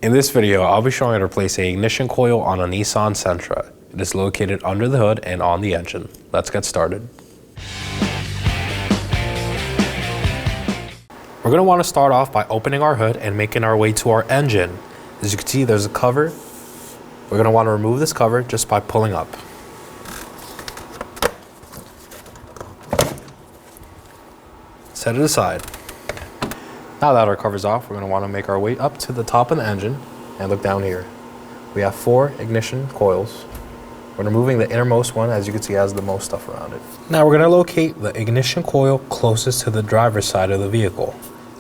In this video, I'll be showing how to replace an ignition coil on a Nissan Sentra. It is located under the hood and on the engine. Let's get started. We're going to want to start off by opening our hood and making our way to our engine. As you can see, there's a cover. We're going to want to remove this cover just by pulling up. Set it aside. Now that our cover's off, we're going to want to make our way up to the top of the engine and look down here. We have 4 ignition coils. We're removing the innermost one, as you can see, has the most stuff around it. Now we're going to locate the ignition coil closest to the driver's side of the vehicle.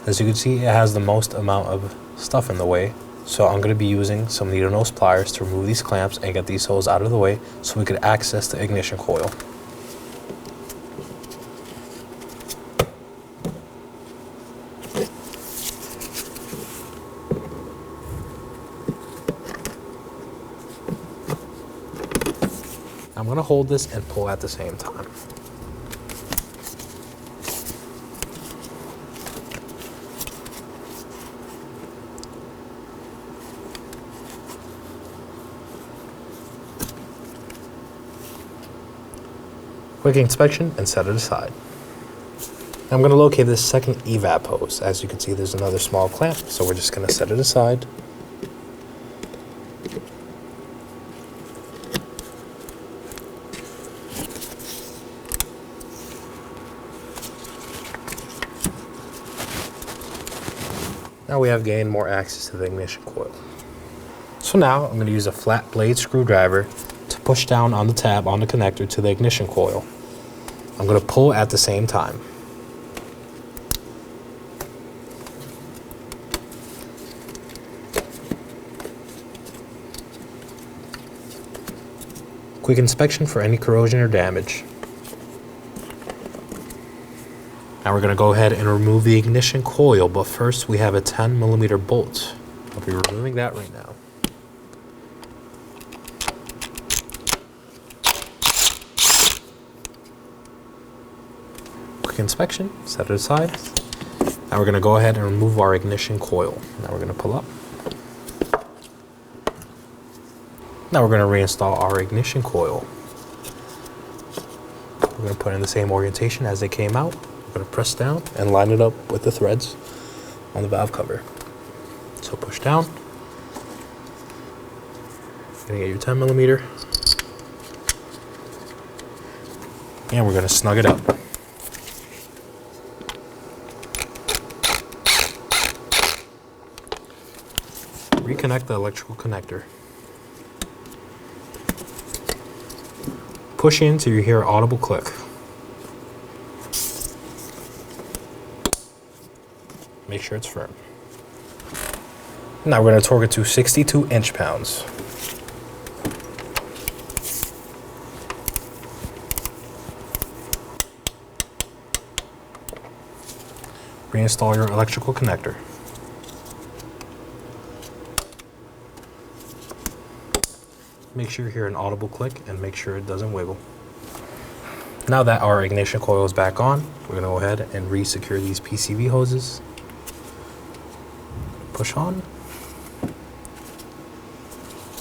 As you can see, it has the most amount of stuff in the way. So I'm going to be using some needle nose pliers to remove these clamps and get these holes out of the way so we could access the ignition coil. I'm going to hold this and pull at the same time. Quick inspection and set it aside. I'm going to locate this second evap hose. As you can see, there's another small clamp, so we're just going to set it aside. Now we have gained more access to the ignition coil. So now I'm going to use a flat blade screwdriver to push down on the tab on the connector to the ignition coil. I'm going to pull at the same time. Quick inspection for any corrosion or damage. Now we're going to go ahead and remove the ignition coil, but first we have a 10mm bolt. I'll be removing that right now. Quick inspection, set it aside. Now we're going to go ahead and remove our ignition coil. Now we're going to pull up. Now we're going to reinstall our ignition coil. We're going to put in the same orientation as they came out. We're going to press down and line it up with the threads on the valve cover. So push down. You're going to get your 10mm. And we're going to snug it up. Reconnect the electrical connector. Push in till you hear an audible click. Make sure it's firm. Now we're going to torque it to 62 inch-pounds. Reinstall your electrical connector. Make sure you hear an audible click and make sure it doesn't wiggle. Now that our ignition coil is back on, we're going to go ahead and re-secure these PCV hoses. Push on.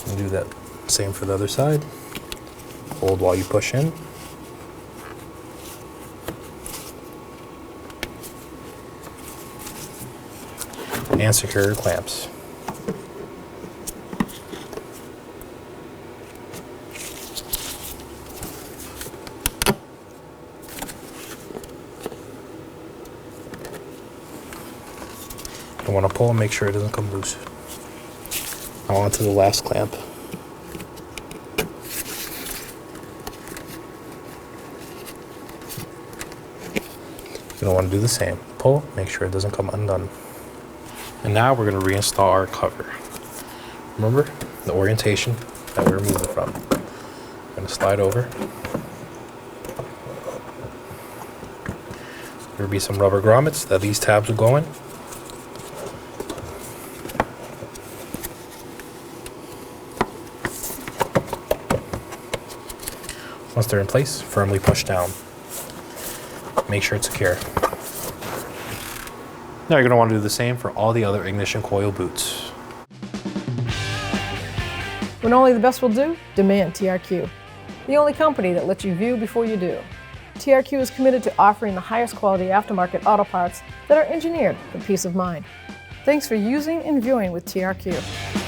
And do that same for the other side. Hold while you push in. And secure your clamps. I want to pull and make sure it doesn't come loose. Now on to the last clamp. You're going to want to do the same. Pull, make sure it doesn't come undone. And now we're going to reinstall our cover. Remember the orientation that we removed it from. I'm going to slide over. There will be some rubber grommets that these tabs will go in. Once they're in place, firmly push down. Make sure it's secure. Now you're going to want to do the same for all the other ignition coil boots. When only the best will do, demand TRQ. The only company that lets you view before you do. TRQ is committed to offering the highest quality aftermarket auto parts that are engineered for peace of mind. Thanks for using and viewing with TRQ.